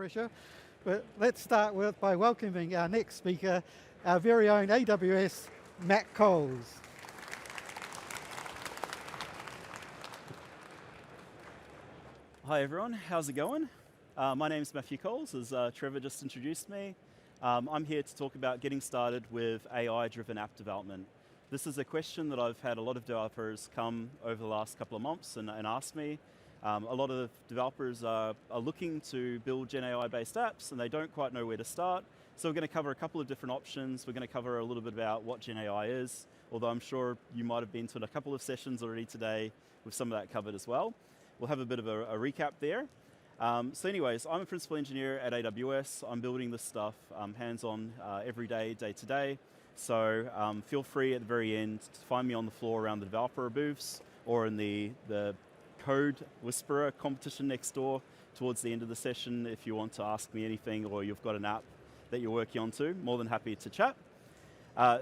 pressure. But let's start by welcoming our next speaker, our very own AWS, Matt Coles. Hi everyone, how's it going? My name's Matthew Coles, as Trevor just introduced me. I'm here to talk about getting started with AI-driven app development. This is a question that I've had a lot of developers come over the last couple of months and ask me. A lot of developers are looking to build Gen AI-based apps and they don't quite know where to start. So we're going to cover a couple of different options. We're going to cover a little bit about what Gen AI is, although I'm sure you might have been to a couple of sessions already today with some of that covered as well. We'll have a bit of a recap there. So anyways, I'm a principal engineer at AWS. I'm building this stuff hands-on every day, day to day. So feel free at the very end to find me on the floor around the developer booths or in the code whisperer competition next door towards the end of the session if you want to ask me anything or you've got an app that you're working on too. More than happy to chat.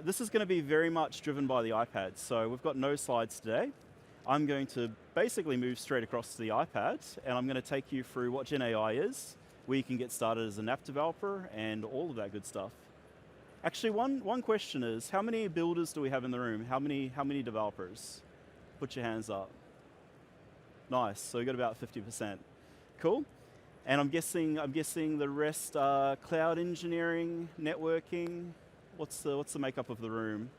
This is going to be very much driven by the iPad. So we've got no slides today. I'm going to basically move straight across to the iPad and I'm going to take you through what Gen AI is, where you can get started as an app developer and all of that good stuff. Actually, one question is, how many builders do we have in the room? How many developers? Put your hands up. Nice, so we got about 50%. Cool. And I'm guessing the rest are cloud engineering, networking. What's the makeup of the room?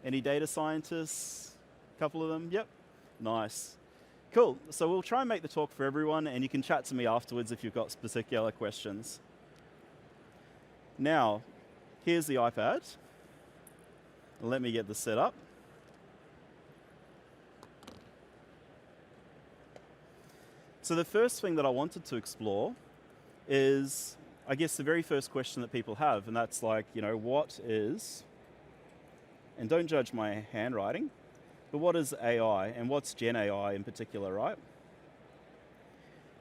Any data scientists? A couple of them? Yep. Nice. Cool. So we'll try and make the talk for everyone, and you can chat to me afterwards if you've got particular questions. Now, here's the iPad. Let me get this set up. So the first thing that I wanted to explore is, I guess, the very first question that people have, and that's like, what is, and don't judge my handwriting, but what is AI and what's Gen AI in particular, right?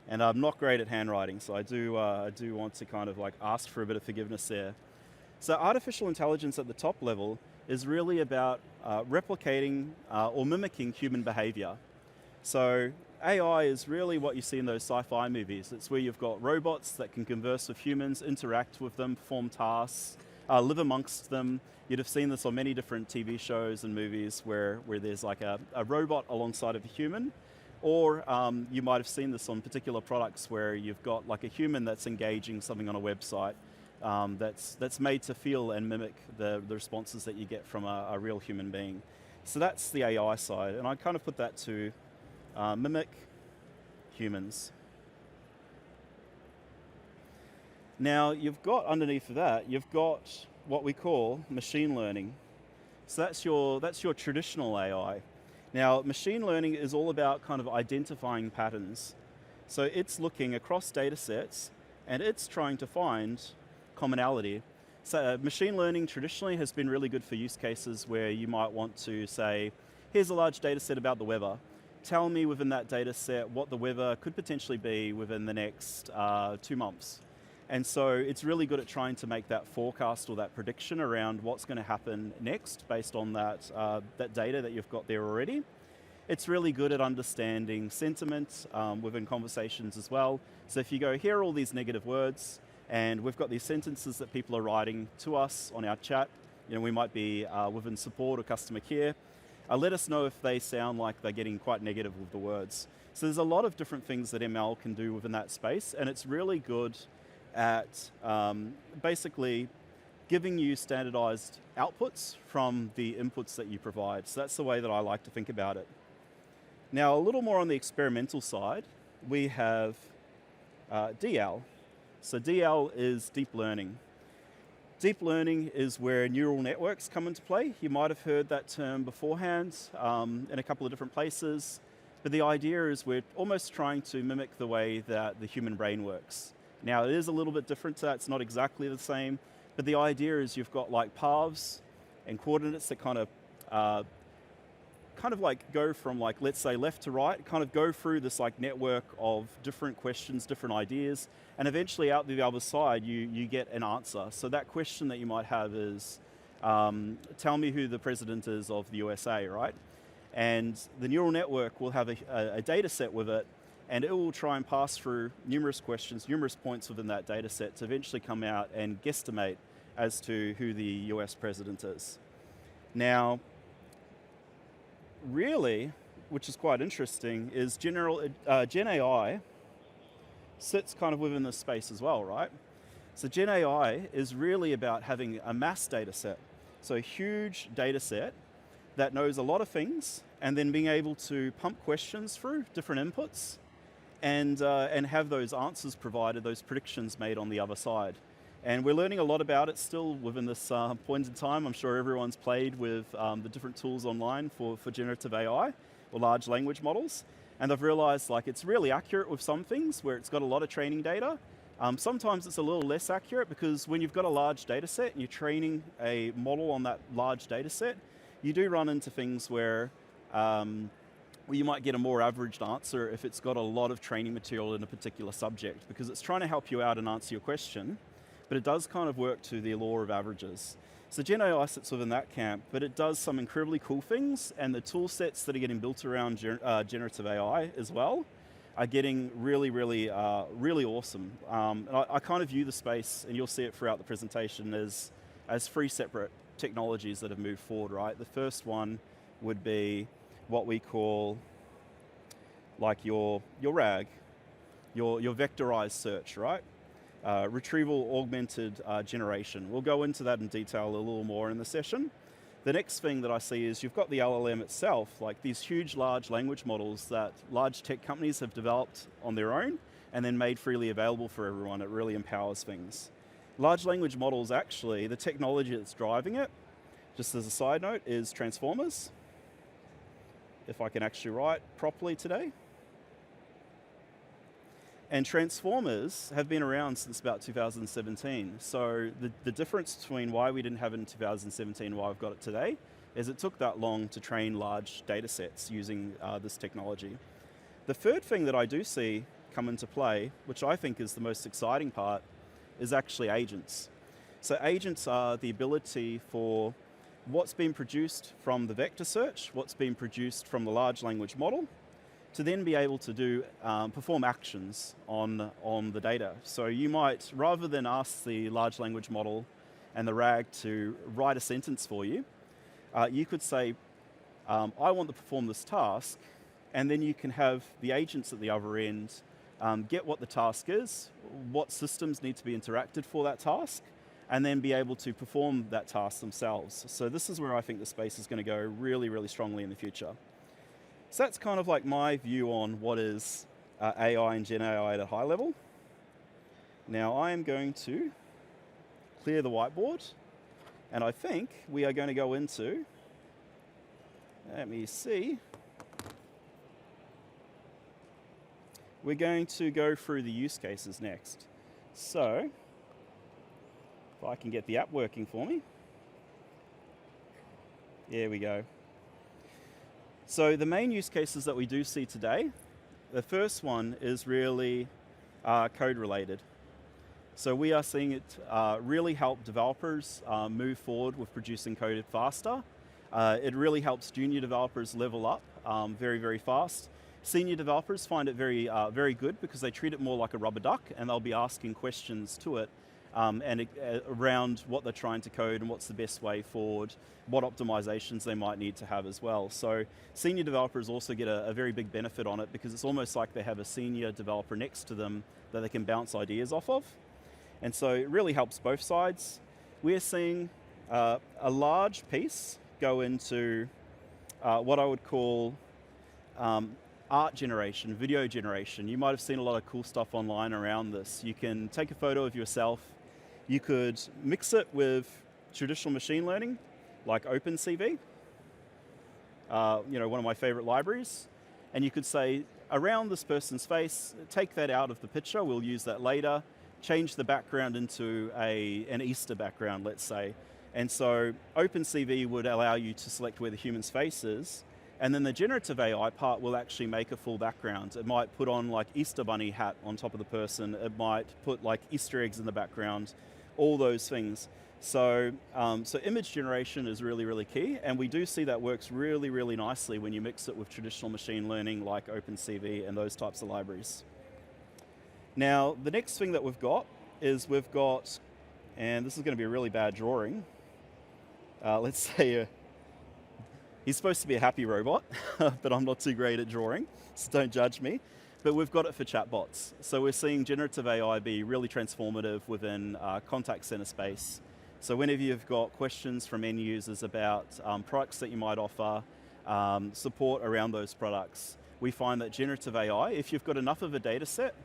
And I'm not great at handwriting, so I do want to kind of like ask for a bit of forgiveness there. So artificial intelligence at the top level is really about replicating or mimicking human behavior. So AI is really what you see in those sci-fi movies. It's where you've got robots that can converse with humans, interact with them, perform tasks, live amongst them. You'd have seen this on many different TV shows and movies where there's like a robot alongside of a human. Or you might have seen this on particular products where you've got like a human that's engaging something on a website that's made to feel and mimic the responses that you get from a real human being. So that's the AI side, and I kind of put that to mimic humans. Now you've got underneath of that, you've got what we call machine learning. So that's your traditional AI. Now machine learning is all about kind of identifying patterns. So it's looking across data sets and it's trying to find commonality. So machine learning traditionally has been really good for use cases where you might want to say, here's a large data set about the weather. Tell me within that data set what the weather could potentially be within the next 2 months. And so it's really good at trying to make that forecast or that prediction around what's going to happen next based on that data that you've got there already. It's really good at understanding sentiment within conversations as well. So if you go, here are all these negative words, and we've got these sentences that people are writing to us on our chat. We might be within support or customer care. Let us know if they sound like they're getting quite negative with the words. So there's a lot of different things that ML can do within that space, and it's really good at basically giving you standardized outputs from the inputs that you provide. So that's the way that I like to think about it. Now, a little more on the experimental side, we have DL. So DL is deep learning. Deep learning is where neural networks come into play. You might have heard that term beforehand in a couple of different places. But the idea is we're almost trying to mimic the way that the human brain works. Now, it is a little bit different to that. It's not exactly the same. But the idea is you've got like paths and coordinates that kind of like go from like, let's say left to right, kind of go through this like network of different questions, different ideas, and eventually out the other side you get an answer. So that question that you might have is, tell me who the president is of the USA, right? And the neural network will have a data set with it, and it will try and pass through numerous questions, numerous points within that data set to eventually come out and guesstimate as to who the US president is. Now, really, which is quite interesting, is Gen AI sits kind of within this space as well, right? So Gen AI is really about having a mass data set. So a huge data set that knows a lot of things, and then being able to pump questions through different inputs and have those answers provided, those predictions made on the other side. And we're learning a lot about it still within this point in time. I'm sure everyone's played with the different tools online for generative AI or large language models. And they've realized like it's really accurate with some things where it's got a lot of training data. Sometimes it's a little less accurate because when you've got a large data set and you're training a model on that large data set, you do run into things where you might get a more averaged answer if it's got a lot of training material in a particular subject, because it's trying to help you out and answer your question, but it does kind of work to the law of averages. So Gen AI sits within that camp, but it does some incredibly cool things, and the tool sets that are getting built around generative AI as well are getting really, really, really awesome. I kind of view the space, and you'll see it throughout the presentation, as three separate technologies that have moved forward, right? The first one would be what we call like your RAG, your vectorized search, right? Retrieval augmented generation. We'll go into that in detail a little more in the session. The next thing that I see is you've got the LLM itself, like these huge large language models that large tech companies have developed on their own and then made freely available for everyone. It really empowers things. Large language models, actually, the technology that's driving it, just as a side note, is transformers. If I can actually write properly today. And transformers have been around since about 2017. So the difference between why we didn't have it in 2017 and why we've got it today is it took that long to train large data sets using this technology. The third thing that I do see come into play, which I think is the most exciting part, is actually agents. So agents are the ability for what's been produced from the vector search, what's been produced from the large language model, to then be able to do perform actions on the data. So you might, rather than ask the large language model and the RAG to write a sentence for you, you could say, I want to perform this task, and then you can have the agents at the other end get what the task is, what systems need to be interacted for that task, and then be able to perform that task themselves. So this is where I think the space is going to go really, really strongly in the future. So that's kind of like my view on what is AI and Gen AI at a high level. Now I am going to clear the whiteboard, and I think we are going to go into, let me see, we're going to go through the use cases next. So, if I can get the app working for me. There we go. So the main use cases that we do see today, the first one is really code related. So we are seeing it really help developers move forward with producing code faster. It really helps junior developers level up very, very fast. Senior developers find it very, very good because they treat it more like a rubber duck, and they'll be asking questions to it around what they're trying to code and what's the best way forward, what optimizations they might need to have as well. So senior developers also get a very big benefit on it because it's almost like they have a senior developer next to them that they can bounce ideas off of. And so it really helps both sides. We're seeing a large piece go into what I would call art generation, video generation. You might have seen a lot of cool stuff online around this. You can take a photo of yourself. You could mix it with traditional machine learning, like OpenCV, one of my favorite libraries. And you could say, around this person's face, take that out of the picture, we'll use that later, change the background into an Easter background, let's say. And so OpenCV would allow you to select where the human's face is, and then the generative AI part will actually make a full background. It might put on like Easter bunny hat on top of the person. It might put like Easter eggs in the background, all those things. So image generation is really, really key, and we do see that works really, really nicely when you mix it with traditional machine learning like OpenCV and those types of libraries. Now, the next thing that we've got, and this is going to be a really bad drawing, let's say he's supposed to be a happy robot, but I'm not too great at drawing, so don't judge me. But we've got it for chatbots. So we're seeing generative AI be really transformative within contact center space. So whenever you've got questions from end users about products that you might offer, support around those products, we find that generative AI, if you've got enough of a data set,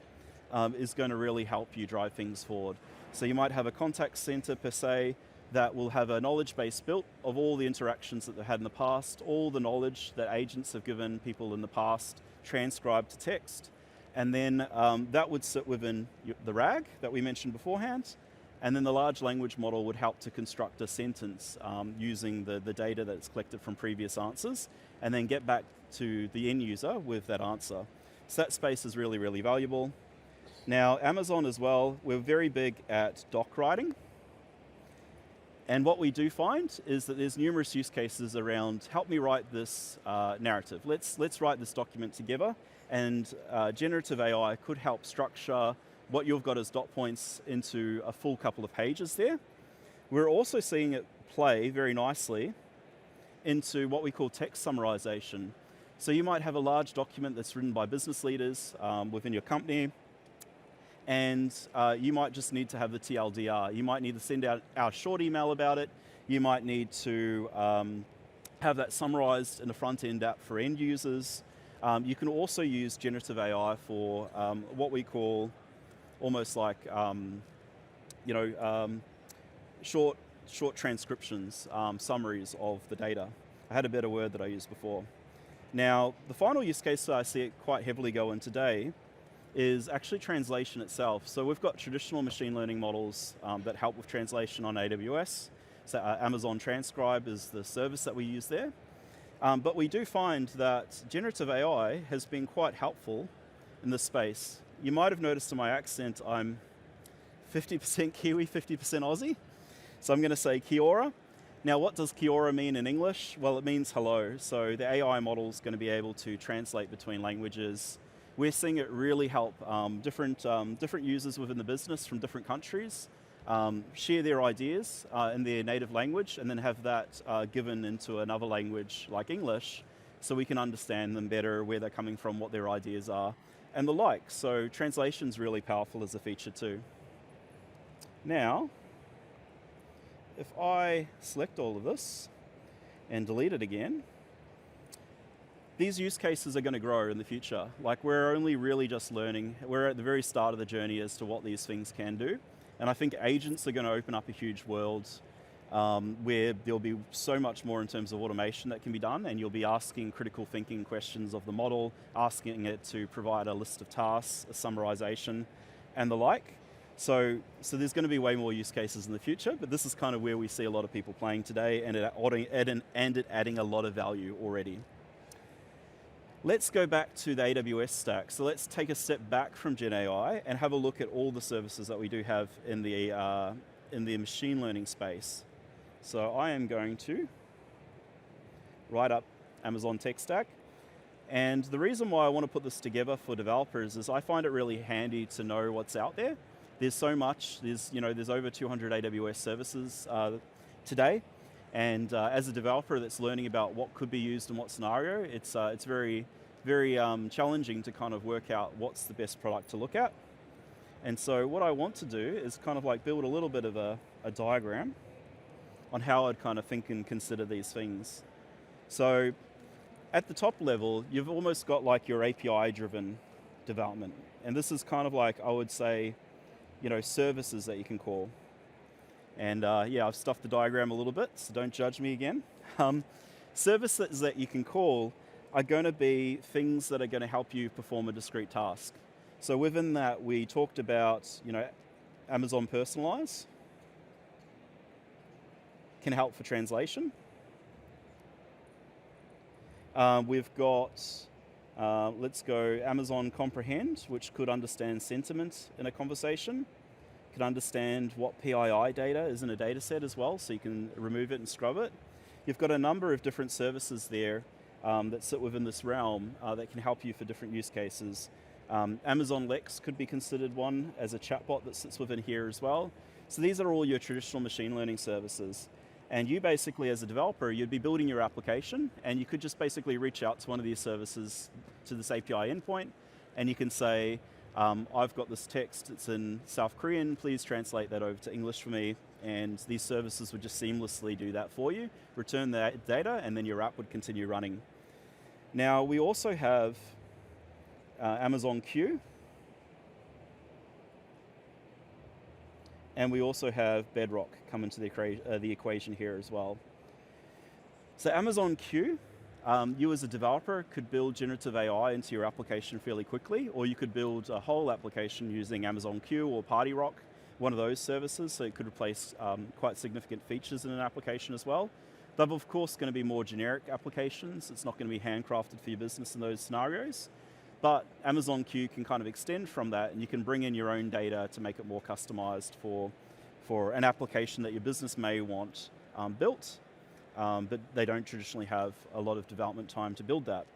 is going to really help you drive things forward. So you might have a contact center per se that will have a knowledge base built of all the interactions that they've had in the past, all the knowledge that agents have given people in the past, transcribed to text, and then that would sit within the RAG that we mentioned beforehand, and then the large language model would help to construct a sentence using the data that's collected from previous answers, and then get back to the end user with that answer. So that space is really, really valuable. Now, Amazon as well, we're very big at doc writing. And what we do find is that there's numerous use cases around, help me write this narrative. Let's write this document together, and generative AI could help structure what you've got as dot points into a full couple of pages there. We're also seeing it play very nicely into what we call text summarization. So you might have a large document that's written by business leaders within your company, and you might just need to have the TLDR. You might need to send out a short email about it. You might need to have that summarized in a front-end app for end users. You can also use generative AI for what we call almost like short transcriptions, summaries of the data. I had a better word that I used before. Now, the final use case that I see it quite heavily go in today is actually translation itself. So we've got traditional machine learning models that help with translation on AWS. So Amazon Transcribe is the service that we use there. But we do find that generative AI has been quite helpful in this space. You might have noticed in my accent, I'm 50% Kiwi, 50% Aussie. So I'm going to say kia ora. Now, what does kia ora mean in English? Well, it means hello. So the AI model is going to be able to translate between languages. We're seeing it really help different users within the business from different countries share their ideas in their native language, and then have that given into another language like English, so we can understand them better, where they're coming from, what their ideas are, and the like. So translation's really powerful as a feature too. Now, if I select all of this and delete it again, these use cases are going to grow in the future. Like, we're only really just learning. We're at the very start of the journey as to what these things can do. And I think agents are going to open up a huge world where there'll be so much more in terms of automation that can be done, and you'll be asking critical thinking questions of the model, asking it to provide a list of tasks, a summarization, and the like. So there's going to be way more use cases in the future, but this is kind of where we see a lot of people playing today, and it adding a lot of value already. Let's go back to the AWS stack. So let's take a step back from Gen AI and have a look at all the services that we do have in the machine learning space. So I am going to write up Amazon Tech Stack. And the reason why I want to put this together for developers is I find it really handy to know what's out there. There's so much. There's over 200 AWS services today. And as a developer that's learning about what could be used in what scenario, it's very, very challenging to kind of work out what's the best product to look at. And so what I want to do is kind of like build a little bit of a diagram on how I'd kind of think and consider these things. So at the top level, you've almost got like your API-driven development. And this is kind of like, I would say, services that you can call. And yeah, I've stuffed the diagram a little bit, so don't judge me again. Services that you can call are going to be things that are going to help you perform a discrete task. So within that, we talked about, Amazon Personalize can help for translation. We've got, let's go Amazon Comprehend, which could understand sentiment in a conversation. can understand what PII data is in a data set as well, so you can remove it and scrub it. You've got a number of different services there that sit within this realm that can help you for different use cases. Amazon Lex could be considered one as a chatbot that sits within here as well. So these are all your traditional machine learning services. And you basically, as a developer, you'd be building your application, and you could just basically reach out to one of these services to this API endpoint, and you can say, I've got this text, it's in South Korean, please translate that over to English for me, and these services would just seamlessly do that for you, return that data, and then your app would continue running. Now, we also have Amazon Q, and we also have Bedrock come into the equation here as well. So Amazon Q, you as a developer could build generative AI into your application fairly quickly, or you could build a whole application using Amazon Q or PartyRock, one of those services, so it could replace quite significant features in an application as well. They're of course going to be more generic applications. It's not going to be handcrafted for your business in those scenarios. But Amazon Q can kind of extend from that, and you can bring in your own data to make it more customized for an application that your business may want built, but they don't traditionally have a lot of development time to build that.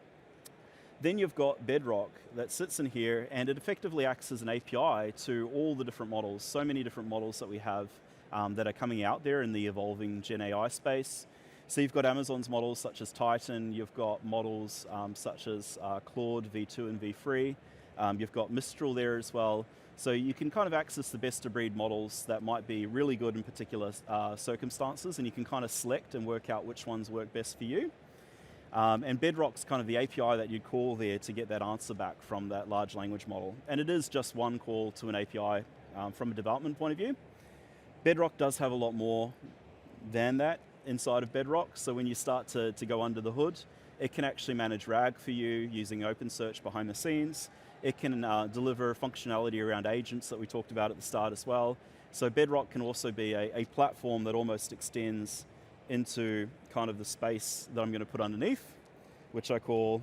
Then you've got Bedrock that sits in here, and it effectively acts as an API to all the different models, so many different models that we have that are coming out there in the evolving Gen AI space. So you've got Amazon's models such as Titan, you've got models such as Claude V2 and V3, you've got Mistral there as well. So you can kind of access the best of breed models that might be really good in particular circumstances, and you can kind of select and work out which ones work best for you. And Bedrock's kind of the API that you'd call there to get that answer back from that large language model. And it is just one call to an API from a development point of view. Bedrock does have a lot more than that inside of Bedrock, so when you start to go under the hood, it can actually manage RAG for you using OpenSearch behind the scenes. It can deliver functionality around agents that we talked about at the start as well. So Bedrock can also be a platform that almost extends into kind of the space that I'm going to put underneath, which I call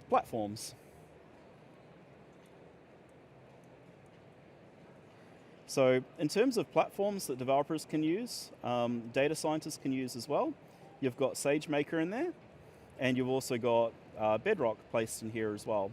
platforms. So in terms of platforms that developers can use, data scientists can use as well, you've got SageMaker in there, and you've also got Bedrock placed in here as well.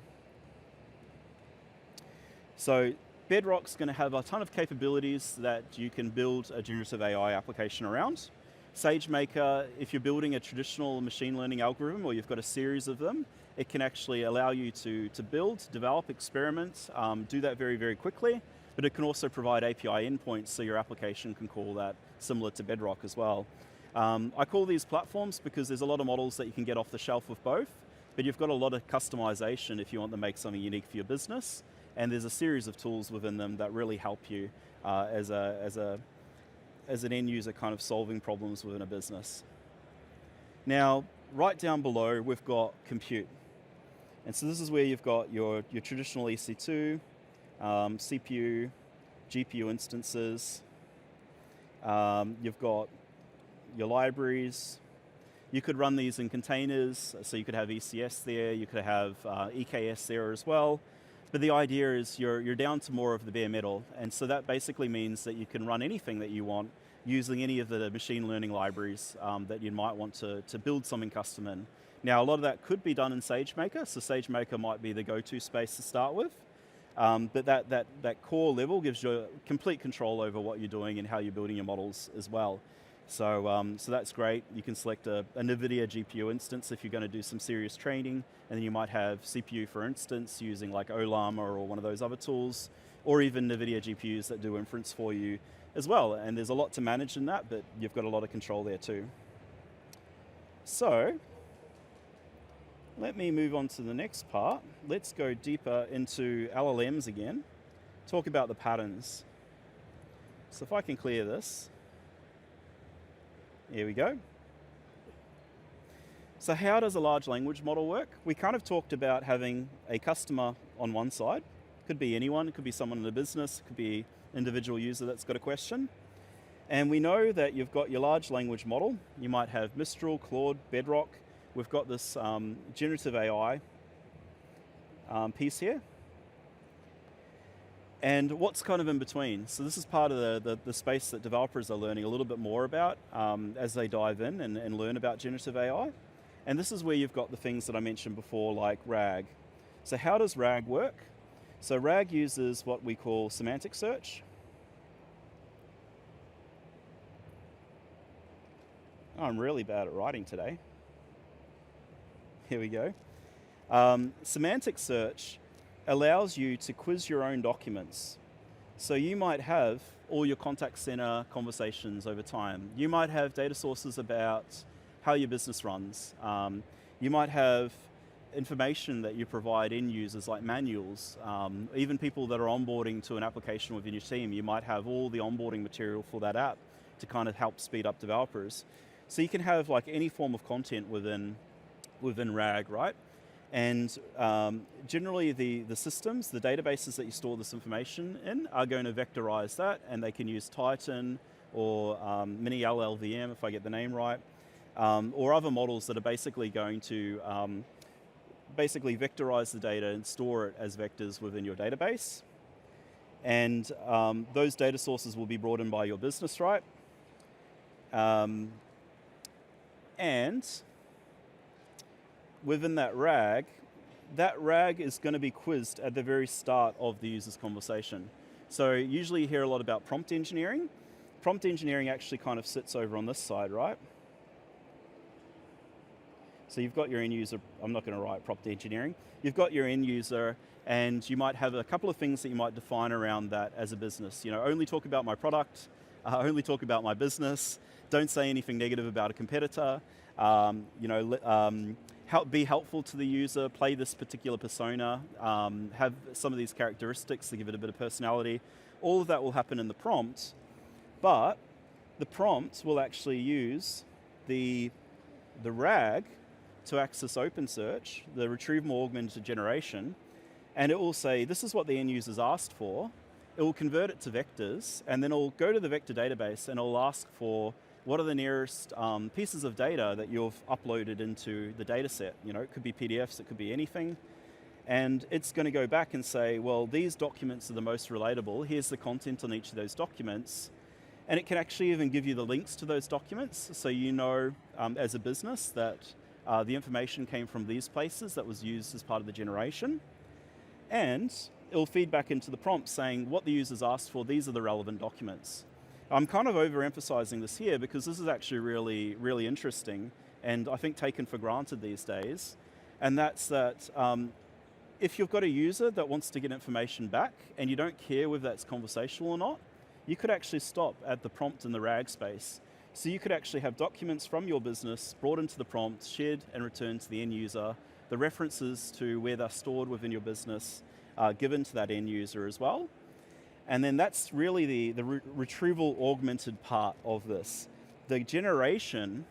So Bedrock's going to have a ton of capabilities that you can build a generative AI application around. SageMaker, if you're building a traditional machine learning algorithm, or you've got a series of them, it can actually allow you to build, develop, experiment, do that very, very quickly. But it can also provide API endpoints, so your application can call that, similar to Bedrock as well. I call these platforms because there's a lot of models that you can get off the shelf with both, but you've got a lot of customization if you want to make something unique for your business, and there's a series of tools within them that really help you as an end user kind of solving problems within a business. Now, right down below, we've got compute. And so this is where you've got your traditional EC2, CPU, GPU instances, you've got your libraries. You could run these in containers, so you could have ECS there, you could have EKS there as well. But the idea is you're down to more of the bare metal, and so that basically means that you can run anything that you want using any of the machine learning libraries that you might want to build something custom in. Now, a lot of that could be done in SageMaker, so SageMaker might be the go-to space to start with. But that core level gives you complete control over what you're doing and how you're building your models as well. So that's great. You can select a NVIDIA GPU instance if you're going to do some serious training, and then you might have CPU, for instance, using like Ollama or one of those other tools, or even NVIDIA GPUs that do inference for you as well. And there's a lot to manage in that, but you've got a lot of control there too. So let me move on to the next part. Let's go deeper into LLMs again, talk about the patterns. So if I can clear this, here we go. So how does a large language model work? We kind of talked about having a customer on one side. Could be anyone, it could be someone in the business, it could be an individual user that's got a question. And we know that you've got your large language model. You might have Mistral, Claude, Bedrock. We've got this generative AI piece here. And what's kind of in between? So this is part of the space that developers are learning a little bit more about as they dive in and learn about generative AI. And this is where you've got the things that I mentioned before, like RAG. So how does RAG work? So RAG uses what we call semantic search. Oh, I'm really bad at writing today. Here we go. Semantic search allows you to quiz your own documents. So you might have all your contact center conversations over time. You might have data sources about how your business runs. You might have information that you provide end users like manuals. Even people that are onboarding to an application within your team, you might have all the onboarding material for that app to kind of help speed up developers. So you can have like any form of content within RAG, right? And generally the systems, the databases that you store this information in are going to vectorize that, and they can use Titan or Mini LLVM, if I get the name right, or other models that are basically going to basically vectorize the data and store it as vectors within your database. And those data sources will be brought in by your business, right? And within that RAG is going to be quizzed at the very start of the user's conversation. So usually you hear a lot about prompt engineering. Prompt engineering actually kind of sits over on this side, right? So you've got your end user, I'm not going to write prompt engineering. You've got your end user, and you might have a couple of things that you might define around that as a business. You know, only talk about my product, only talk about my business, don't say anything negative about a competitor, be helpful to the user, play this particular persona, have some of these characteristics to give it a bit of personality. All of that will happen in the prompt, but the prompt will actually use the RAG to access OpenSearch, the retrieval augmented generation, and it will say, this is what the end user's asked for. It will convert it to vectors, and then it'll go to the vector database and it'll ask for what are the nearest pieces of data that you've uploaded into the data set. You know, it could be PDFs, it could be anything. And it's going to go back and say, well, these documents are the most relatable. Here's the content on each of those documents. And it can actually even give you the links to those documents, so you know as a business that the information came from these places that was used as part of the generation. And it'll feed back into the prompt saying what the user's asked for, these are the relevant documents. I'm kind of overemphasizing this here because this is actually really, really interesting, and I think taken for granted these days. And that's that if you've got a user that wants to get information back and you don't care whether that's conversational or not, you could actually stop at the prompt in the RAG space. So you could actually have documents from your business brought into the prompt, shared and returned to the end user, the references to where they're stored within your business given to that end user as well. And then that's really the retrieval augmented part of this. The generation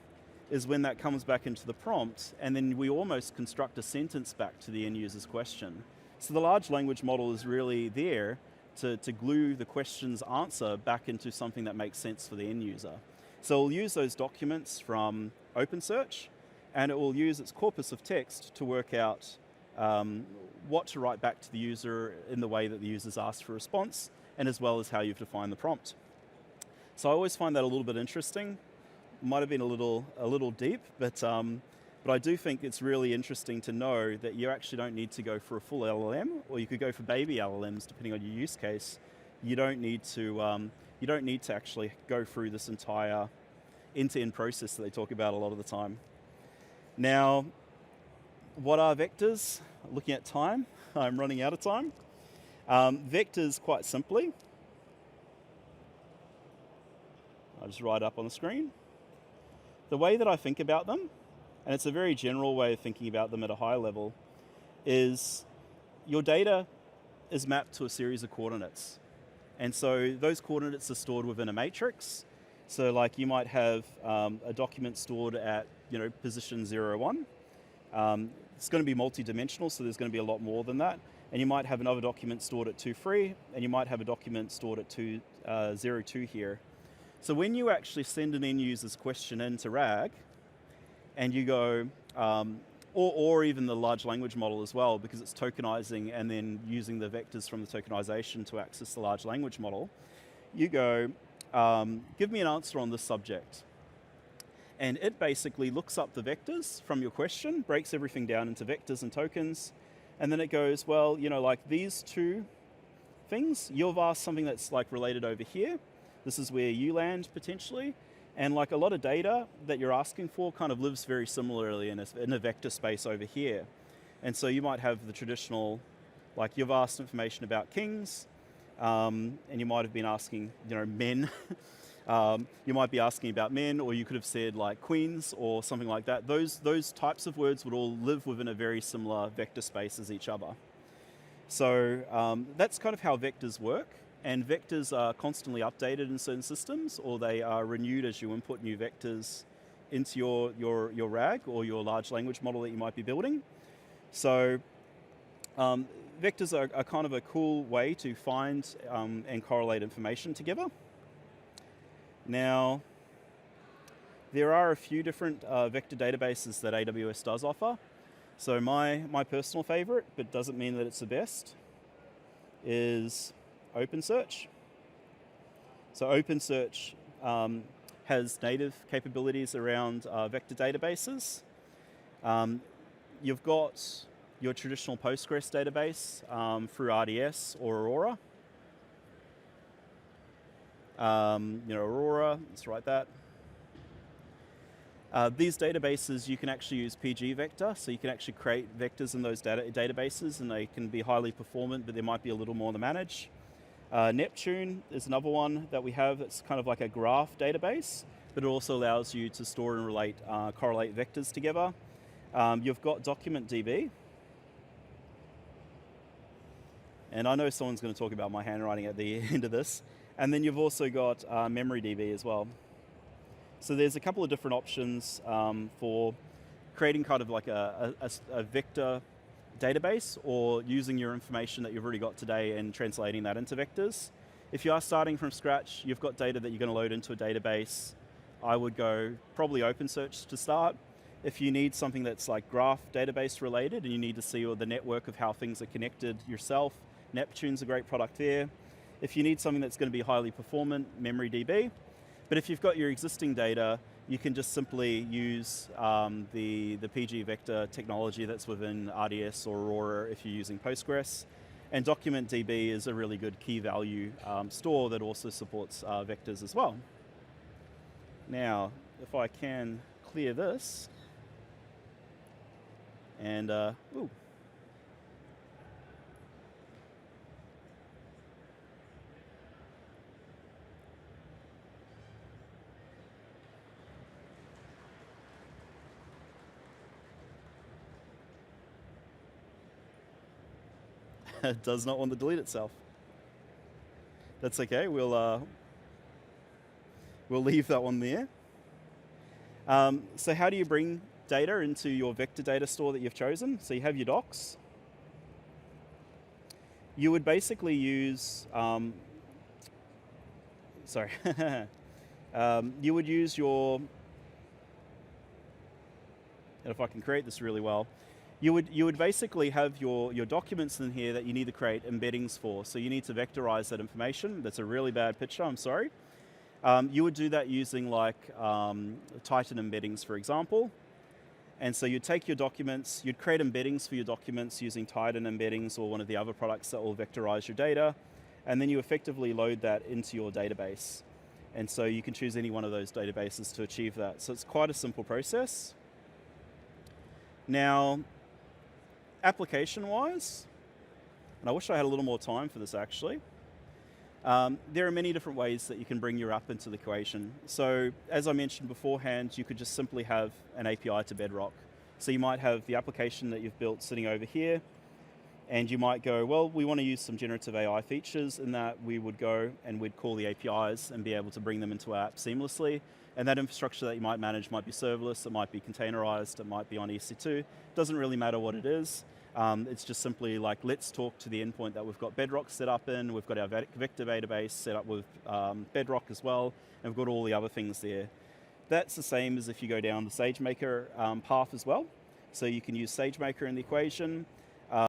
is when that comes back into the prompt, and then we almost construct a sentence back to the end user's question. So the large language model is really there to glue the question's answer back into something that makes sense for the end user. So it'll use those documents from OpenSearch, and it will use its corpus of text to work out what to write back to the user in the way that the user's asked for a response, and as well as how you've defined the prompt. So I always find that a little bit interesting. Might have been a little deep, but I do think it's really interesting to know that you actually don't need to go for a full LLM, or you could go for baby LLMs depending on your use case. You don't need to actually go through this entire end-to-end process that they talk about a lot of the time. Now, what are vectors? Looking at time, I'm running out of time. Vectors, quite simply, I'll just write up on the screen. The way that I think about them, and it's a very general way of thinking about them at a high level, is your data is mapped to a series of coordinates. And so those coordinates are stored within a matrix. So like you might have a document stored at position 0, 1. It's going to be multi-dimensional, so there's going to be a lot more than that. And you might have another document stored at 2, 3, and you might have a document stored at 2, 0, 2 here. So when you actually send an end user's question into RAG, and you go, or even the large language model as well, because it's tokenizing and then using the vectors from the tokenization to access the large language model. You go, give me an answer on this subject. And it basically looks up the vectors from your question, breaks everything down into vectors and tokens, and then it goes, well, like these two things, you've asked something that's like related over here. This is where you land potentially. And like a lot of data that you're asking for kind of lives very similarly in a vector space over here. And so you might have the traditional, like you've asked information about kings, and you might have been asking, men. You might be asking about men, or you could have said like queens or something like that. Those types of words would all live within a very similar vector space as each other. So that's kind of how vectors work. And vectors are constantly updated in certain systems, or they are renewed as you input new vectors into your RAG or your large language model that you might be building. So vectors are kind of a cool way to find and correlate information together. Now, there are a few different vector databases that AWS does offer. So my personal favorite, but doesn't mean that it's the best, is OpenSearch. So OpenSearch has native capabilities around vector databases. You've got your traditional Postgres database through RDS or Aurora. Aurora, let's write that. These databases, you can actually use PG vector, so you can actually create vectors in those databases, and they can be highly performant, but there might be a little more to manage. Neptune is another one that we have that's kind of like a graph database, but it also allows you to store and correlate vectors together. You've got DocumentDB. And I know someone's going to talk about my handwriting at the end of this. And then you've also got MemoryDB as well. So there's a couple of different options for creating kind of like a vector database, or using your information that you've already got today and translating that into vectors. If you are starting from scratch, you've got data that you're going to load into a database, I would go probably OpenSearch to start. If you need something that's like graph database related and you need to see the network of how things are connected yourself, Neptune's a great product there. If you need something that's going to be highly performant, MemoryDB. But if you've got your existing data, you can just simply use the PG vector technology that's within RDS or Aurora if you're using Postgres. And DocumentDB is a really good key value store that also supports vectors as well. Now, if I can clear this, and ooh. It does not want to delete itself. That's okay. We'll leave that one there. So how do you bring data into your vector data store that you've chosen? So you have your docs. You would basically use, you would use your, and if I can create this really well, you would basically have your documents in here that you need to create embeddings for. So you need to vectorize that information. That's a really bad picture, I'm sorry. You would do that using like Titan embeddings, for example. And so you'd take your documents, you'd create embeddings for your documents using Titan embeddings or one of the other products that will vectorize your data. And then you effectively load that into your database. And so you can choose any one of those databases to achieve that. So it's quite a simple process. Now, application-wise, and I wish I had a little more time for this actually, there are many different ways that you can bring your app into the equation. So as I mentioned beforehand, you could just simply have an API to Bedrock. So you might have the application that you've built sitting over here, and you might go, well, we want to use some generative AI features, in that we would go and we'd call the APIs and be able to bring them into our app seamlessly. And that infrastructure that you might manage might be serverless, it might be containerized, it might be on EC2. Doesn't really matter what it is. It's just simply like, let's talk to the endpoint that we've got Bedrock set up in. We've got our vector database set up with Bedrock as well, and we've got all the other things there. That's the same as if you go down the SageMaker path as well. So you can use SageMaker in the equation.